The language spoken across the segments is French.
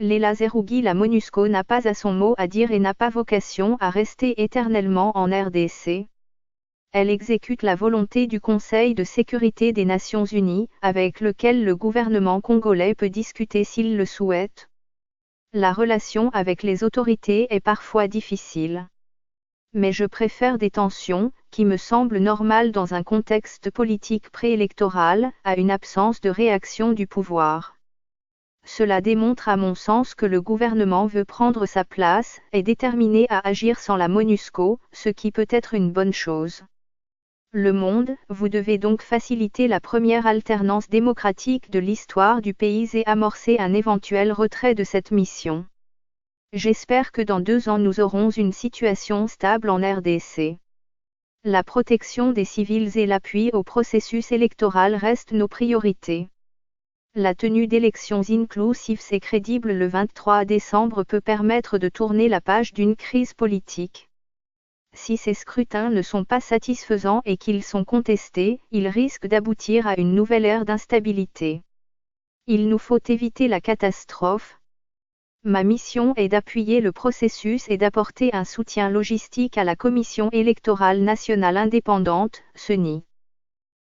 Leila Zerougui, la MONUSCO n'a pas à son mot à dire et n'a pas vocation à rester éternellement en RDC. Elle exécute la volonté du Conseil de sécurité des Nations Unies, avec lequel le gouvernement congolais peut discuter s'il le souhaite. La relation avec les autorités est parfois difficile. Mais je préfère des tensions, qui me semblent normales dans un contexte politique préélectoral, à une absence de réaction du pouvoir. Cela démontre à mon sens que le gouvernement veut prendre sa place, est déterminé à agir sans la MONUSCO, ce qui peut être une bonne chose. Le monde, vous devez donc faciliter la première alternance démocratique de l'histoire du pays et amorcer un éventuel retrait de cette mission. J'espère que dans 2 ans nous aurons une situation stable en RDC. La protection des civils et l'appui au processus électoral restent nos priorités. La tenue d'élections inclusives et crédibles le 23 décembre peut permettre de tourner la page d'une crise politique. Si ces scrutins ne sont pas satisfaisants et qu'ils sont contestés, ils risquent d'aboutir à une nouvelle ère d'instabilité. Il nous faut éviter la catastrophe. Ma mission est d'appuyer le processus et d'apporter un soutien logistique à la Commission électorale nationale indépendante, CENI.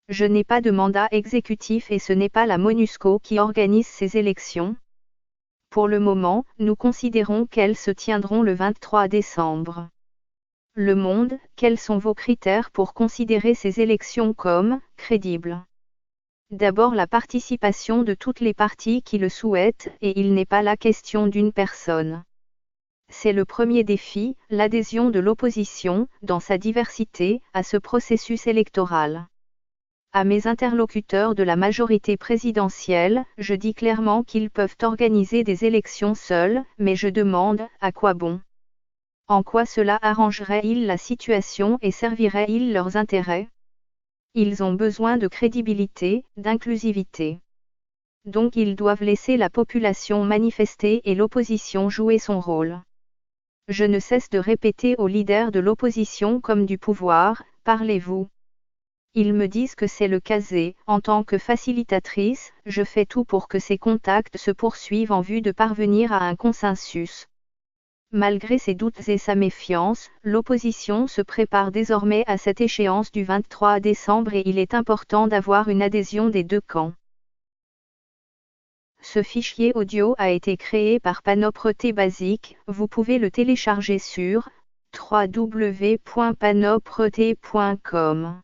Je n'ai pas de mandat exécutif et ce n'est pas la MONUSCO qui organise ces élections. Pour le moment, nous considérons qu'elles se tiendront le 23 décembre. Le monde, quels sont vos critères pour considérer ces élections comme crédibles ? D'abord la participation de toutes les parties qui le souhaitent, et il n'est pas la question d'une personne. C'est le premier défi, l'adhésion de l'opposition, dans sa diversité, à ce processus électoral. À mes interlocuteurs de la majorité présidentielle, je dis clairement qu'ils peuvent organiser des élections seuls, mais je demande, à quoi bon ? En quoi cela arrangerait-il la situation et servirait-il leurs intérêts ? Ils ont besoin de crédibilité, d'inclusivité. Donc ils doivent laisser la population manifester et l'opposition jouer son rôle. Je ne cesse de répéter aux leaders de l'opposition comme du pouvoir, parlez-vous. Ils me disent que c'est le cas et, en tant que facilitatrice, je fais tout pour que ces contacts se poursuivent en vue de parvenir à un consensus. Malgré ses doutes et sa méfiance, l'opposition se prépare désormais à cette échéance du 23 décembre et il est important d'avoir une adhésion des 2 camps. Ce fichier audio a été créé par Panopre-T Basic, vous pouvez le télécharger sur www.panopre-t.com.